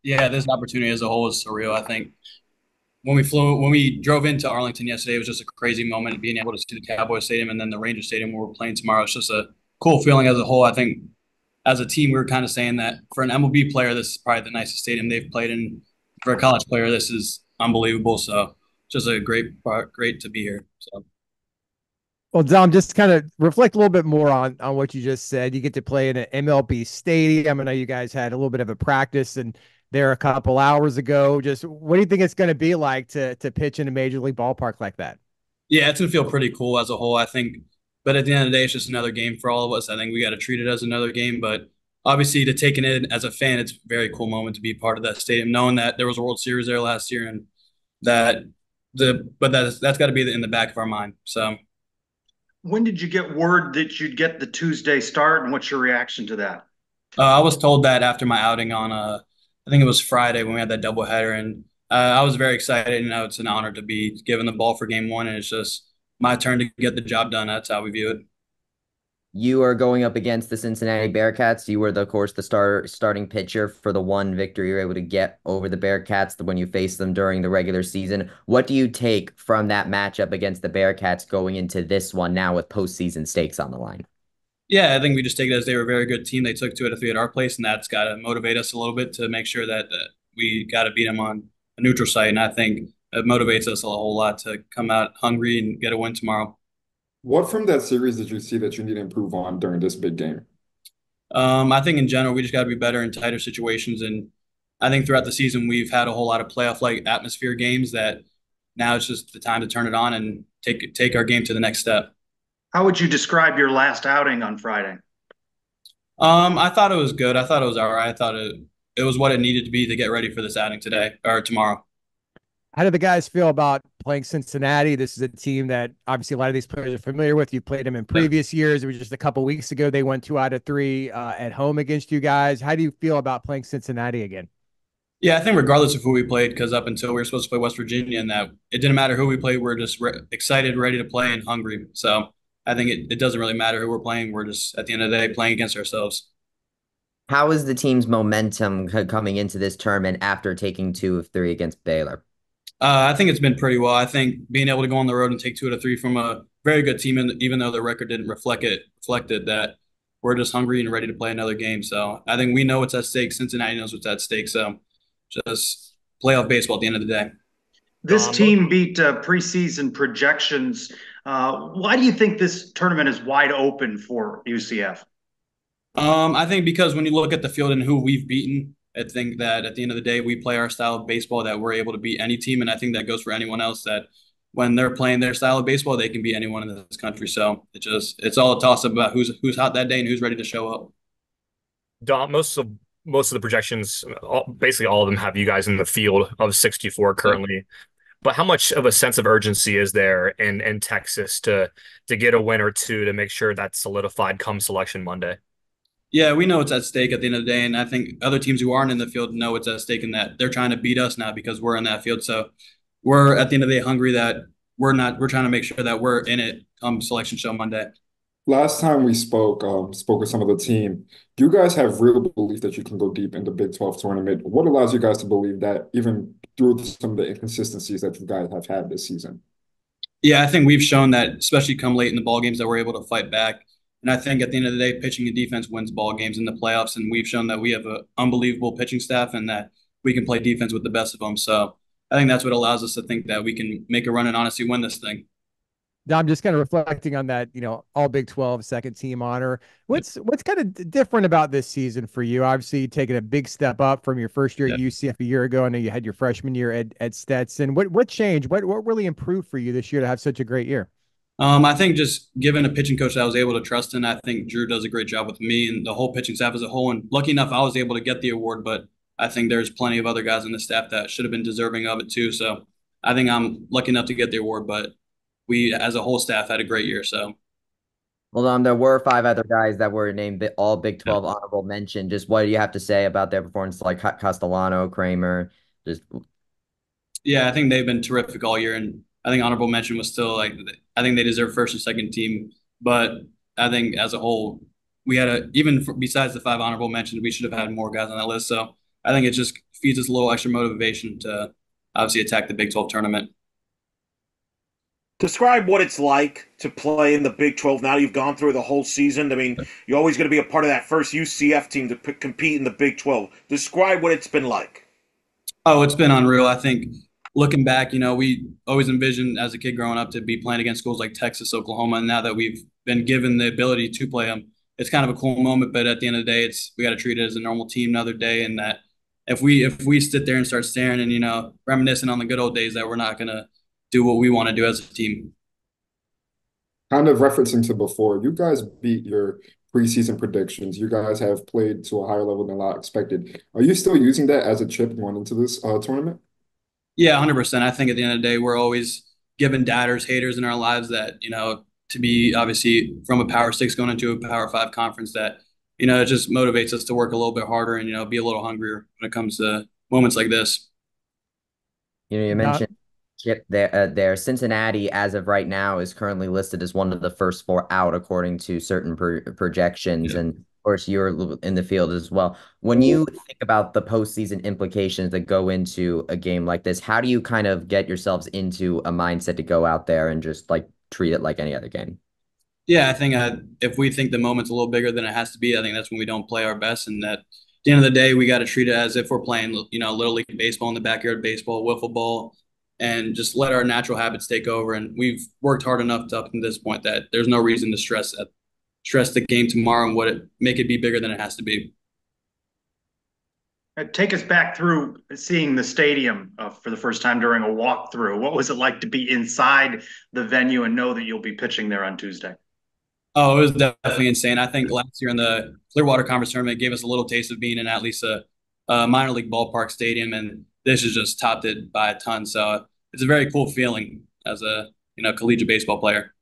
Yeah, this opportunity as a whole is surreal. I think when we drove into Arlington yesterday, it was just a crazy moment being able to see the Cowboys Stadium and then the Ranger Stadium where we're playing tomorrow. It's just a cool feeling as a whole. I think as a team, we were kind of saying that for an MLB player, this is probably the nicest stadium they've played in. For a college player, this is unbelievable. So just a great to be here. So. Well, Dom, just kind of reflect a little bit more on what you just said. You get to play in an MLB stadium. I know you guys had a little bit of a practice and there a couple hours ago. Just what do you think it's going to be like to pitch in a major league ballpark like that? Yeah, it's gonna feel pretty cool as a whole, I think. But at the end of the day, it's just another game for all of us. I think we got to treat it as another game. But obviously, to take it in as a fan, it's a very cool moment to be part of that stadium, knowing that there was a World Series there last year, and that that's got to be in the back of our mind. So When did you get word that you'd get the Tuesday start, and what's your reaction to that? I was told that after my outing on I think it was Friday when we had that doubleheader, and I was very excited. And it's an honor to be given the ball for game one, and it's just my turn to get the job done. That's how we view it. You are going up against the Cincinnati Bearcats. You were, of course, the starting pitcher for the one victory you were able to get over the Bearcats when you faced them during the regular season. What do you take from that matchup against the Bearcats going into this one now with postseason stakes on the line? Yeah, I think we just take it as they were a very good team. They took 2 out of 3 at our place, and that's got to motivate us a little bit to make sure that we got to beat them on a neutral site. And I think it motivates us a whole lot to come out hungry and get a win tomorrow. What from that series did you see that you need to improve on during this big game? I think in general, we just got to be better in tighter situations. And I think throughout the season, we've had a whole lot of playoff-like atmosphere games that now it's just the time to turn it on and take our game to the next step. How would you describe your last outing on Friday? I thought it was good. I thought it was all right. I thought it was what it needed to be to get ready for this outing today or tomorrow. How do the guys feel about playing Cincinnati? This is a team that obviously a lot of these players are familiar with. You played them in Yeah. previous years. It was just a couple weeks ago. They won 2 out of 3 at home against you guys. How do you feel about playing Cincinnati again? Yeah, I think regardless of who we played, because up until we were supposed to play West Virginia, and that it didn't matter who we played, we're just excited, ready to play, and hungry. So I think it doesn't really matter who we're playing. We're just at the end of the day playing against ourselves. How is the team's momentum coming into this tournament after taking 2 of 3 against Baylor? I think it's been pretty well. I think being able to go on the road and take 2 out of 3 from a very good team, and even though the record didn't reflected that we're just hungry and ready to play another game. So I think we know what's at stake. Cincinnati knows what's at stake. So just playoff baseball at the end of the day. This Dom, team beat preseason projections. Why do you think this tournament is wide open for UCF? I think because when you look at the field and who we've beaten, I think that at the end of the day, we play our style of baseball that we're able to beat any team, and I think that goes for anyone else. That when they're playing their style of baseball, they can beat anyone in this country. So it's all a toss up about who's hot that day and who's ready to show up. Dom, most of the projections, basically all of them have you guys in the field of 64 Yeah. currently. But how much of a sense of urgency is there in Texas to get a win or two to make sure that's solidified come selection Monday? Yeah, we know it's at stake at the end of the day, and I think other teams who aren't in the field know it's at stake in that they're trying to beat us now because we're in that field. So we're at the end of the day hungry that we're not. We're trying to make sure that we're in it come selection show Monday. Last time we spoke with some of the team. You guys have real belief that you can go deep in the Big 12 tournament. What allows you guys to believe that even through some of the inconsistencies that you guys have had this season? Yeah, I think we've shown that, especially come late in the ball games, that we're able to fight back. And I think at the end of the day, pitching and defense wins ball games in the playoffs. And we've shown that we have an unbelievable pitching staff and that we can play defense with the best of them. So I think that's what allows us to think that we can make a run and honestly win this thing. I'm just kind of reflecting on that, all Big 12 second team honor. Yep. What's kind of different about this season for you? Obviously, you taking a big step up from your first year at Yeah. UCF a year ago. I know you had your freshman year at Stetson. What changed? What really improved for you this year to have such a great year? I think just given a pitching coach that I was able to trust in, I think Drew does a great job with me and the whole pitching staff as a whole. And lucky enough, I was able to get the award, but I think there's plenty of other guys on the staff that should have been deserving of it too. So I think I'm lucky enough to get the award, but we as a whole staff had a great year. So Well, there were 5 other guys that were named all Big yeah, 12 honorable mention. Just what do you have to say about their performance, like Castellano, Kramer? Just yeah, I think they've been terrific all year, and I think honorable mention was still like I think they deserve first and second team, but I think as a whole, we had besides the 5 honorable mentions, we should have had more guys on that list. So I think it just feeds us a little extra motivation to obviously attack the Big 12 tournament. Describe what it's like to play in the Big 12 now you've gone through the whole season. I mean, you're always going to be a part of that first UCF team to compete in the Big 12. Describe what it's been like. Oh, it's been unreal. I think looking back, we always envisioned as a kid growing up to be playing against schools like Texas, Oklahoma, and now that we've been given the ability to play them, it's kind of a cool moment. But at the end of the day, we got to treat it as a normal team another day, and that if we sit there and start staring and reminiscing on the good old days, that we're not gonna do what we want to do as a team. Kind of referencing to before, you guys beat your preseason predictions. You guys have played to a higher level than a lot expected. Are you still using that as a chip going into this tournament? Yeah, 100%. I think at the end of the day, we're always giving doubters, haters in our lives that, to be obviously from a Power Six going into a Power Five conference that, it just motivates us to work a little bit harder and, be a little hungrier when it comes to moments like this. You Not, mentioned Chip there. Cincinnati, as of right now, is currently listed as one of the first four out according to certain projections. Yeah. And of course, you're in the field as well. When you think about the postseason implications that go into a game like this, how do you kind of get yourselves into a mindset to go out there and just like treat it like any other game? Yeah, I think if we think the moment's a little bigger than it has to be, I think that's when we don't play our best. And that at the end of the day, we got to treat it as if we're playing, Little League baseball in the backyard baseball, wiffle ball, and just let our natural habits take over. And we've worked hard enough up to this point that there's no reason to stress the game tomorrow and make it be bigger than it has to be. Take us back through seeing the stadium for the first time during a walkthrough. What was it like to be inside the venue and know that you'll be pitching there on Tuesday? Oh, it was definitely insane. I think last year in the Clearwater Conference tournament gave us a little taste of being in at least a minor league ballpark stadium, and this has just topped it by a ton. So it's a very cool feeling as a collegiate baseball player.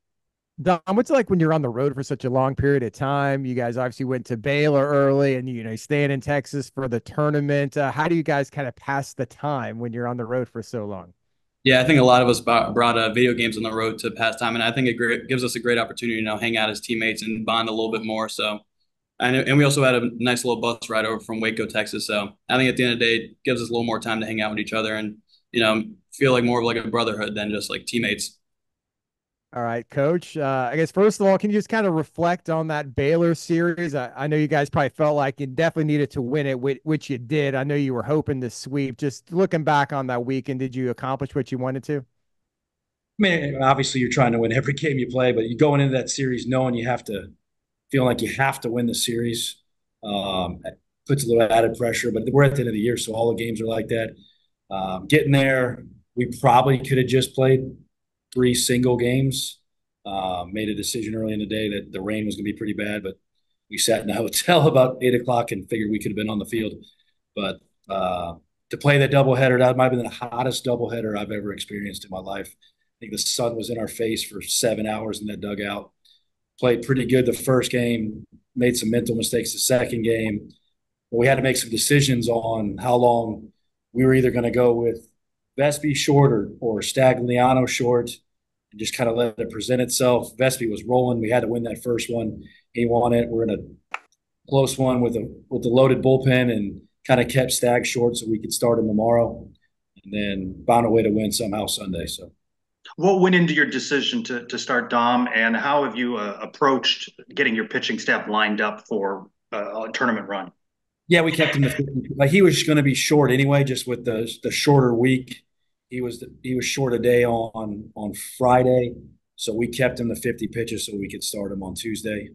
Dom, what's it like when you're on the road for such a long period of time? You guys obviously went to Baylor early and, staying in Texas for the tournament. How do you guys kind of pass the time when you're on the road for so long? Yeah, I think a lot of us brought video games on the road to pass time, and I think gives us a great opportunity to hang out as teammates and bond a little bit more. So, and we also had a nice little bus ride over from Waco, Texas. So I think at the end of the day, it gives us a little more time to hang out with each other and feel like more of like a brotherhood than just like teammates. All right, Coach. I guess first of all, can you just kind of reflect on that Baylor series? I know you guys probably felt like you definitely needed to win it, which you did. I know you were hoping to sweep. Just looking back on that weekend, did you accomplish what you wanted to? I mean, obviously you're trying to win every game you play, but you going into that series knowing feeling like you have to win the series, it puts a little added pressure. But we're at the end of the year, so all the games are like that. Getting there, we probably could have just played 3 single games. Made a decision early in the day that the rain was going to be pretty bad, but we sat in a hotel about 8 o'clock and figured we could have been on the field. But to play that doubleheader, that might have been the hottest doubleheader I've ever experienced in my life. I think the sun was in our face for 7 hours in that dugout. Played pretty good the first game, made some mental mistakes the second game. But we had to make some decisions on how long we were either going to go with Vespi short or Stagliano short and just kind of let it present itself. Vespi was rolling. We had to win that first one. He won it. We're in a close one with the loaded bullpen and kind of kept Stag short so we could start him tomorrow and then found a way to win somehow Sunday. So what went into your decision to start Dom, and how have you approached getting your pitching staff lined up for a tournament run? yeah, we kept him like he was going to be short anyway, just with the shorter week. He was short a day on Friday, so we kept him to 50 pitches so we could start him on Tuesday.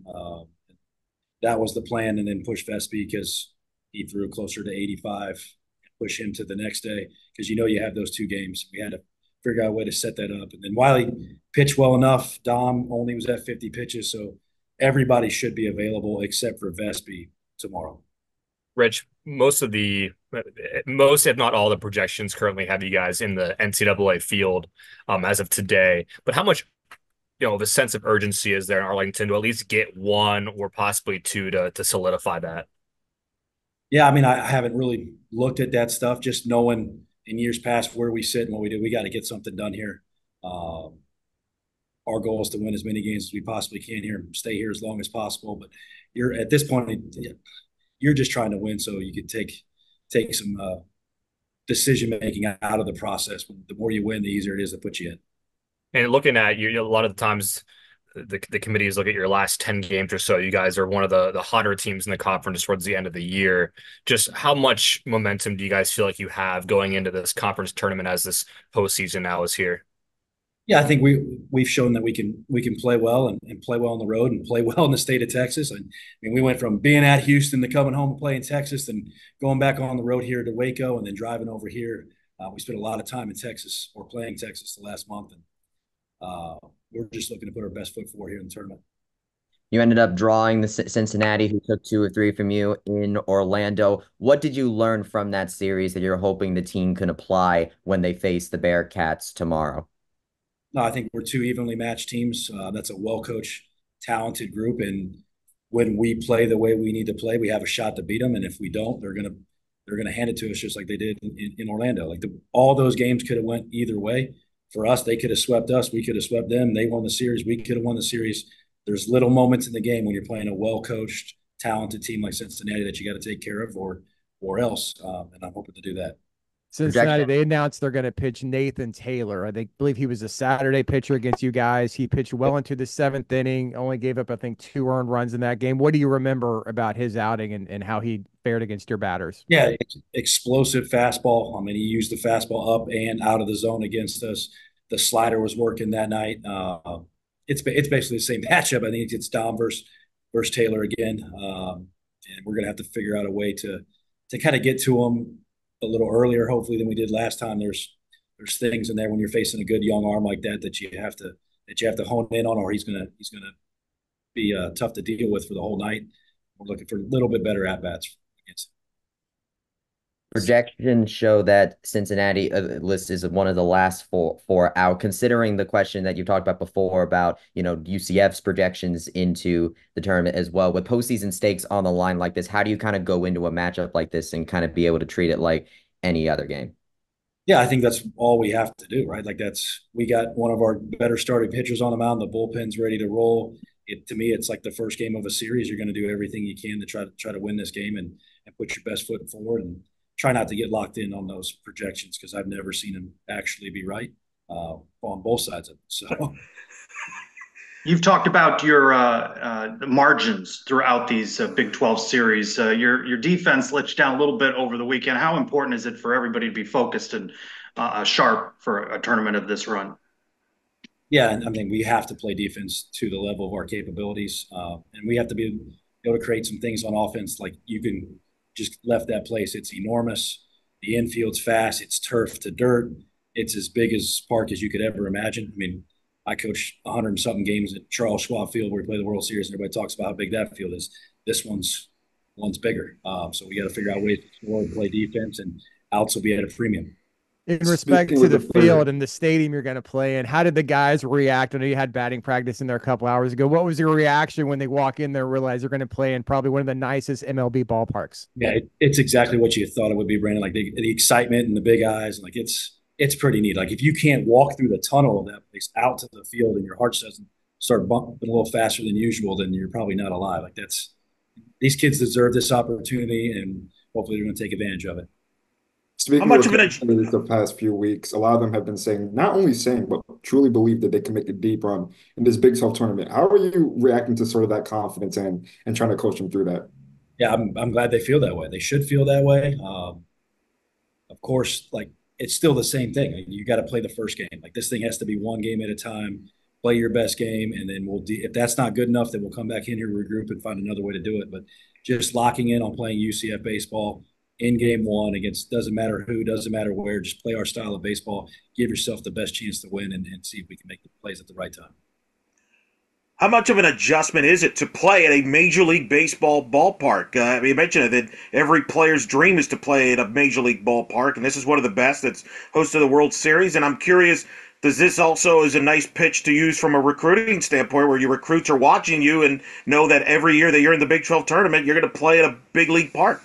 That was the plan, and then push Vespi because he threw closer to 85. Push him to the next day because you have those 2 games. We had to figure out a way to set that up, and then Wiley pitched well enough. Dom only was at 50 pitches, so everybody should be available except for Vespi tomorrow. Rich, most, if not all, the projections currently have you guys in the NCAA field as of today. But how much, the sense of urgency is there in Arlington to at least get 1 or possibly 2 to solidify that? Yeah, I mean, I haven't really looked at that stuff, just knowing in years past where we sit and what we do. We got to get something done here. Our goal is to win as many games as we possibly can here, stay here as long as possible. But you're at this point, you're just trying to win so you could take take some decision making out of the process. The more you win, the easier it is to put you in. And looking at you, a lot of the times the committees look at your last 10 games or so. You guys are one of the hotter teams in the conference towards the end of the year. Just how much momentum do you guys feel like you have going into this conference tournament as this postseason now is here? Yeah, I think we've shown that we can play well and play well on the road and play well in the state of Texas. And I mean, we went from being at Houston to coming home and playing Texas, and going back on the road here to Waco, and then driving over here. We spent a lot of time in Texas or playing Texas the last month, and we're just looking to put our best foot forward here in the tournament. You ended up drawing the Cincinnati, who took 2 or 3 from you in Orlando. What did you learn from that series that you're hoping the team can apply when they face the Bearcats tomorrow? No, I think we're two evenly matched teams. That's a well-coached, talented group, and when we play the way we need to play, we have a shot to beat them. And if we don't, they're gonna hand it to us just like they did in Orlando. Like all those games could have went either way. For us, they could have swept us. We could have swept them. They won the series. We could have won the series. There's little moments in the game when you're playing a well-coached, talented team like Cincinnati that you got to take care of, or else. And I'm hoping to do that. Cincinnati, they announced they're going to pitch Nathan Taylor. Believe he was a Saturday pitcher against you guys. He pitched well into the 7th inning, only gave up, I think, 2 earned runs in that game. What do you remember about his outing and how he fared against your batters? Yeah, explosive fastball. I mean, he used the fastball up and out of the zone against us. The slider was working that night. It's basically the same matchup. I think it's Dom versus Taylor again, and we're going to have to figure out a way to kind of get to him a little earlier, hopefully, than we did last time. There's things in there when you're facing a good young arm like that you have to hone in on, or he's gonna be tough to deal with for the whole night. We're looking for a little bit better at bats against him. Projections show that Cincinnati list is one of the last four out. Considering the question that you talked about before about UCF's projections into the tournament as well, with postseason stakes on the line like this, how do you kind of go into a matchup like this and kind of be able to treat it like any other game? Yeah, I think that's all we have to do, right? Like we got one of our better starting pitchers on the mound. The bullpen's ready to roll. To me, it's like the first game of a series. You're going to do everything you can to try to win this game and put your best foot forward, and try not to get locked in on those projections, because I've never seen them actually be right on both sides of it. So, you've talked about your margins throughout these Big 12 series. Your defense let you down a little bit over the weekend. How important is it for everybody to be focused and sharp for a tournament of this run? Yeah, and I mean, we have to play defense to the level of our capabilities, and we have to be able to create some things on offense. Like, you can just left that place. It's enormous. The infield's fast. It's turf to dirt. It's as big as park as you could ever imagine. I mean, I coached 100 and something games at Charles Schwab Field where we play the World Series, and everybody talks about how big that field is. This one's bigger. So we got to figure out ways to score and play defense, and outs will be at a premium. In respect to the field and the stadium you're going to play in, how did the guys react? I know you had batting practice in there a couple hours ago. What was your reaction when they walk in there and realize they're going to play in probably one of the nicest MLB ballparks? Yeah, it's exactly what you thought it would be, Brandon. Like the excitement and the big eyes, like it's pretty neat. Like, if you can't walk through the tunnel of that place out to the field and your heart doesn't start bumping a little faster than usual, then you're probably not alive. Like, these kids deserve this opportunity, and hopefully they're going to take advantage of it. Speaking How much of of the past few weeks, a lot of them have been saying, not only saying, but truly believe that they can make a deep run in this Big 12 tournament. How are you reacting to sort of that confidence and trying to coach them through that? Yeah, I'm glad they feel that way. They should feel that way. Of course, like, it's still the same thing. Like, you got to play the first game. Like, this thing has to be one game at a time. Play your best game, and then if that's not good enough, then we'll come back in here, regroup, and find another way to do it. But just locking in on playing UCF baseball in game one against, doesn't matter who, doesn't matter where, just play our style of baseball, give yourself the best chance to win, and see if we can make the plays at the right time. How much of an adjustment is it to play at a Major League Baseball ballpark? You mentioned that every player's dream is to play at a Major League ballpark, and this is one of the best that's hosted the World Series. And I'm curious, does this also is a nice pitch to use from a recruiting standpoint, where your recruits are watching you and know that every year that you're in the Big 12 tournament, you're going to play at a big league park?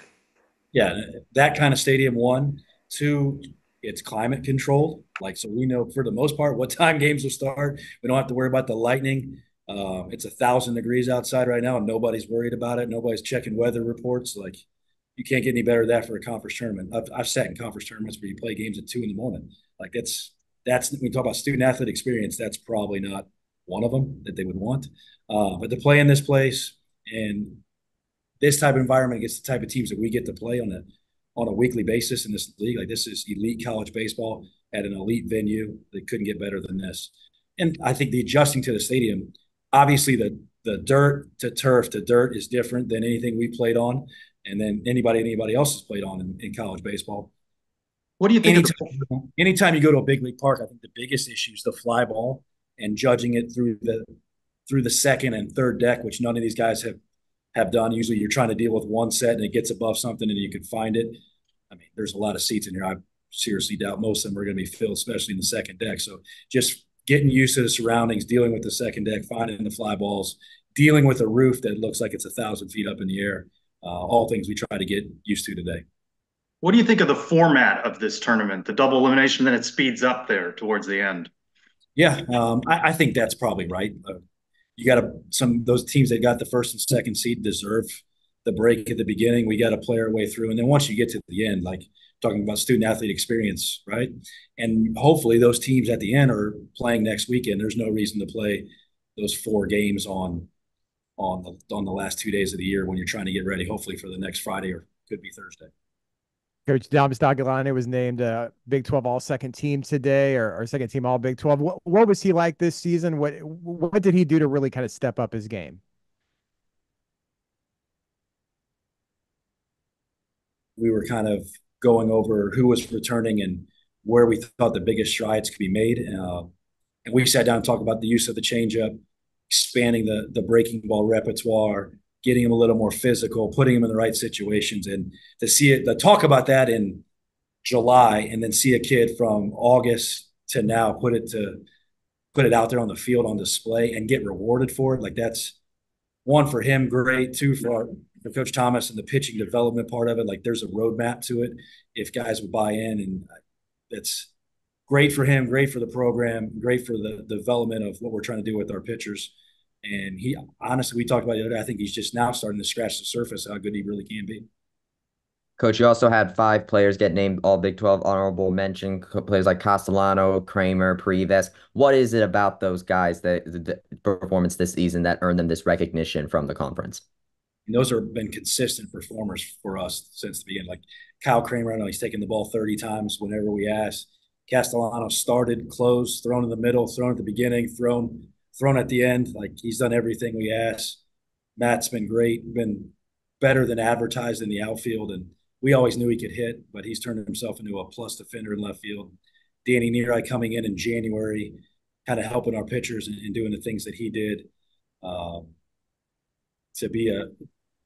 Yeah, that kind of stadium, 1. 2, it's climate controlled. Like, so we know for the most part what time games will start. We don't have to worry about the lightning. It's 1,000 degrees outside right now, and nobody's worried about it. Nobody's checking weather reports. Like, You can't get any better than that for a conference tournament. I've sat in conference tournaments where you play games at 2 a.m. Like that's when we talk about student athlete experience. That's probably not one of them that they would want. But to play in this place and this type of environment against the type of teams that we get to play on a weekly basis in this league, like this is elite college baseball at an elite venue. They couldn't get better than this. And I think the adjusting to the stadium, obviously the dirt to turf to dirt is different than anything we played on, and then anybody else has played on in college baseball. What do you think? Anytime you go to a big league park, I think the biggest issue is the fly ball and judging it through the second and third deck, which none of these guys have done. Usually, you're trying to deal with one set and it gets above something and you can find it. I mean, there's a lot of seats in here. I seriously doubt most of them are going to be filled, especially in the second deck. So just getting used to the surroundings, dealing with the second deck, finding the fly balls, dealing with a roof that looks like it's 1,000 feet up in the air. All things we try to get used to today. What do you think of the format of this tournament? The double elimination, then it speeds up there towards the end. Yeah, I think that's probably right. You got those teams that got the first and second seed deserve the break at the beginning. We got to play our way through, and then once you get to the end, like talking about student athlete experience, right? And hopefully those teams at the end are playing next weekend. There's no reason to play those 4 games on the last 2 days of the year when you're trying to get ready, hopefully for the next Friday or could be Thursday. Coach Dom Stagliano was named Big 12 All Second Team today, or second team All Big 12. What was he like this season? What did he do to really kind of step up his game? We were kind of going over who was returning and where we thought the biggest strides could be made. And we sat down and talked about the use of the changeup, expanding the breaking ball repertoire, getting him a little more physical, putting him in the right situations. And to talk about that in July and then see a kid from August to now put it out there on the field on display and get rewarded for it. Like that's one for him, great. Two for Coach Thomas and the pitching development part of it. Like there's a roadmap to it if guys would buy in, and that's great for him, great for the program, great for the development of what we're trying to do with our pitchers. And he honestly, we talked about it the other day, I think he's just now starting to scratch the surface how good he really can be. Coach, you also had 5 players get named All Big 12 honorable mention, players like Castellano, Kramer, Prives. What is it about those guys, the performance this season, that earned them this recognition from the conference? And those have been consistent performers for us since the beginning. Like Kyle Kramer, I know he's taken the ball 30 times whenever we ask. Castellano started, closed, thrown in the middle, thrown at the beginning, thrown at the end. Like he's done everything we asked. Matt's been great, been better than advertised in the outfield, and we always knew he could hit, but he's turned himself into a plus defender in left field. Danny Neary coming in January, kind of helping our pitchers and doing the things that he did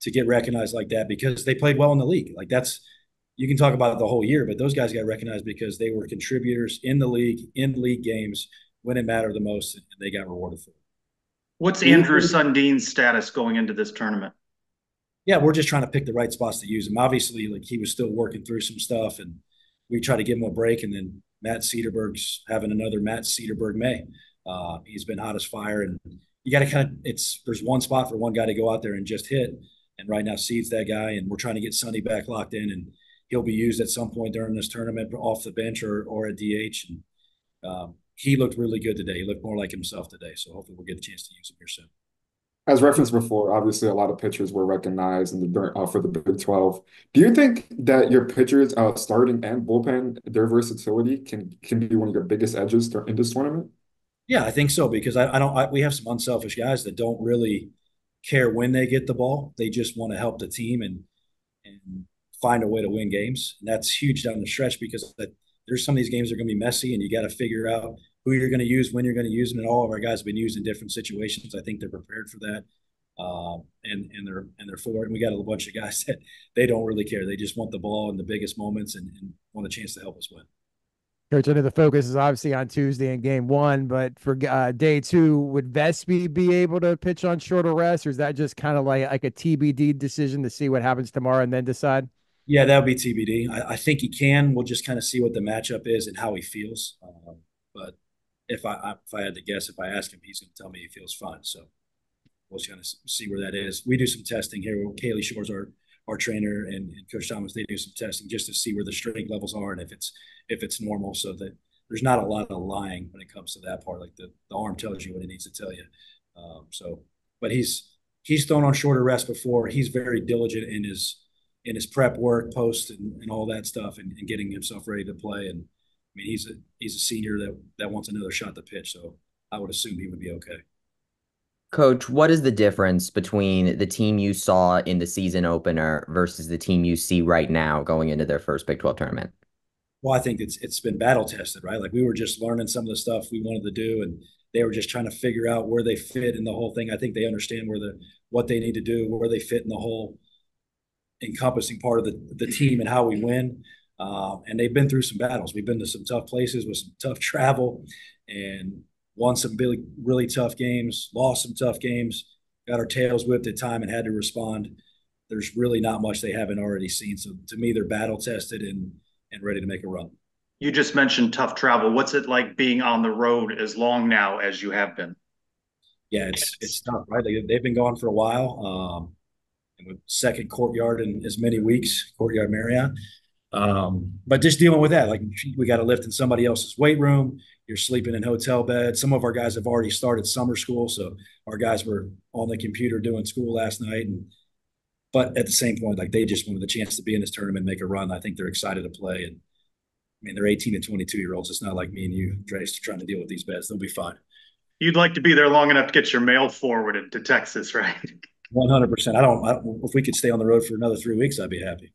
to get recognized like that because they played well in the league. Like you can talk about it the whole year, but those guys got recognized because they were contributors in the league, in league games when it mattered the most, and they got rewarded for it. What's Andrew Sundin's status going into this tournament? Yeah, we're just trying to pick the right spots to use him. Obviously, like he was still working through some stuff, and we try to give him a break. And then Matt Cedarberg's having another Matt Cedarberg May. He's been hot as fire, and you got to there's one spot for one guy to go out there and just hit. And right now, Seed's that guy, and we're trying to get Sonny back locked in, and he'll be used at some point during this tournament off the bench or at DH. And he looked really good today. He looked more like himself today. So hopefully we'll get a chance to use him here soon. As referenced before, obviously a lot of pitchers were recognized for the Big 12. Do you think that your pitchers, starting and bullpen, their versatility can be one of your biggest edges in this tournament? Yeah, I think so because we have some unselfish guys that don't really care when they get the ball. They just want to help the team and find a way to win games. And that's huge down the stretch because there's some of these games that are going to be messy and you got to figure out who you're going to use, when you're going to use them, and all of our guys have been used in different situations. I think they're prepared for that, and they're for it. And we got a bunch of guys that they don't really care; they just want the ball in the biggest moments and want a chance to help us win. Coach, I know the focus is obviously on Tuesday in Game 1, but for day 2, would Vespi be able to pitch on shorter rest, or is that just kind of like a TBD decision to see what happens tomorrow and then decide? Yeah, that would be TBD. I think he can. We'll just kind of see what the matchup is and how he feels. But if I had to guess, if I ask him, he's going to tell me he feels fine. So we'll just kind of see where that is. We do some testing here. Kaylee Shore's our our trainer and Coach Thomas, they do some testing just to see where the strength levels are and if it's normal, so that there's not a lot of lying when it comes to that part. Like the arm tells you what it needs to tell you. But he's thrown on shorter rest before. He's very diligent in his prep work, post, and all that stuff, and getting himself ready to play. And I mean, he's a senior that wants another shot to pitch, so I would assume he would be okay. Coach, what is the difference between the team you saw in the season opener versus the team you see right now going into their first Big 12 tournament? Well, I think it's been battle tested, right? Like we were just learning some of the stuff we wanted to do, and they were just trying to figure out where they fit in the whole thing. I think they understand what they need to do, where they fit in the whole encompassing part of the team and how we win. And they've been through some battles. We've been to some tough places with some tough travel, and won some really, really tough games, lost some tough games, got our tails whipped at time and had to respond. There's really not much they haven't already seen. So to me, they're battle tested and ready to make a run. You just mentioned tough travel. What's it like being on the road as long now as you have been? Yeah, it's tough, right? They've been gone for a while. And with second Courtyard in as many weeks, Courtyard Marriott. But just dealing with that, like we got to lift in somebody else's weight room. You're sleeping in hotel beds. Some of our guys have already started summer school, so our guys were on the computer doing school last night. But at the same point, like they just wanted the chance to be in this tournament, and make a run. I think they're excited to play. And I mean, they're 18 and 22-year-olds. It's not like me and you, Trace, trying to deal with these beds. They'll be fine. You'd like to be there long enough to get your mail forwarded to Texas, right? 100%. I don't. If we could stay on the road for another 3 weeks, I'd be happy.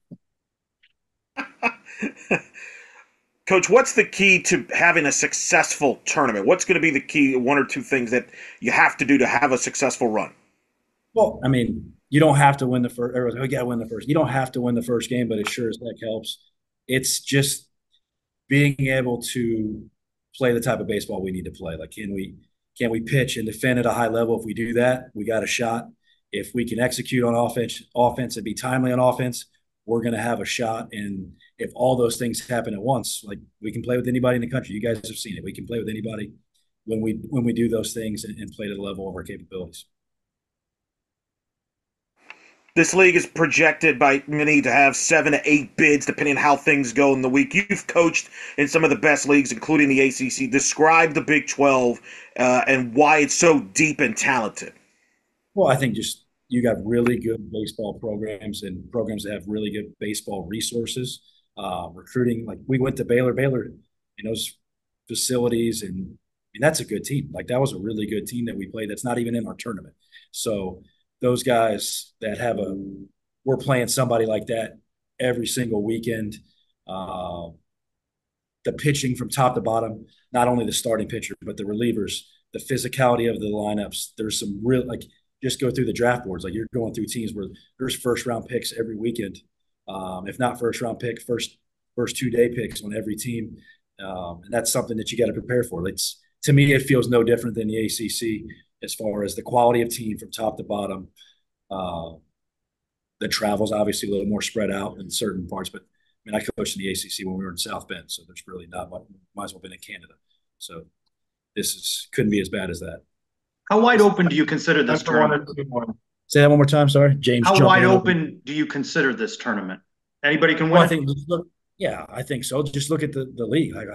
Coach, what's the key to having a successful tournament? What's going to be the key, one or two things that you have to do to have a successful run? Well, I mean, you don't have to win the first. We got to win the first. You don't have to win the first game, but it sure as heck helps. It's just being able to play the type of baseball we need to play. Like, can we pitch and defend at a high level? If we do that, we got a shot. If we can execute on offense and be timely on offense, we're going to have a shot. And if all those things happen at once, like we can play with anybody in the country. You guys have seen it. We can play with anybody when we do those things and play to the level of our capabilities. This league is projected by many to have 7 to 8 bids, depending on how things go in the week. You've coached in some of the best leagues, including the ACC. Describe the Big 12 and why it's so deep and talented. Well, I think just you got really good baseball programs and programs that have really good baseball resources. Recruiting, like we went to Baylor in those facilities, and I mean, that's a good team. Like that was a really good team that we played that's not even in our tournament. So those guys that we're playing somebody like that every single weekend. The pitching from top to bottom, not only the starting pitcher, but the relievers, the physicality of the lineups. There's some real, like, just go through the draft boards. Like you're going through teams where there's first round picks every weekend. If not first round pick, first 2-day picks on every team. And that's something that you got to prepare for. To me, it feels no different than the ACC as far as the quality of team from top to bottom. The travel's obviously a little more spread out in certain parts, but I mean, I coached in the ACC when we were in South Bend, so there's really not much. Might as well have been in Canada. So couldn't be as bad as that. How wide open do you consider this tournament? Say that one more time. Sorry, James. How wide open do you consider this tournament? Anybody can win. Well, I think so. Just look at the league. Like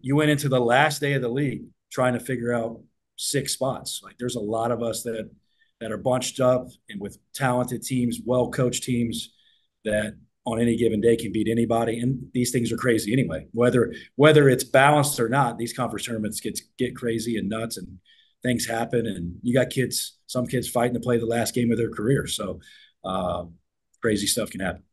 you went into the last day of the league trying to figure out 6 spots. Like there's a lot of us that are bunched up and with talented teams, well-coached teams that on any given day can beat anybody. And these things are crazy anyway. Whether it's balanced or not, these conference tournaments get crazy and nuts, and things happen. And you got some kids fighting to play the last game of their career. So crazy stuff can happen.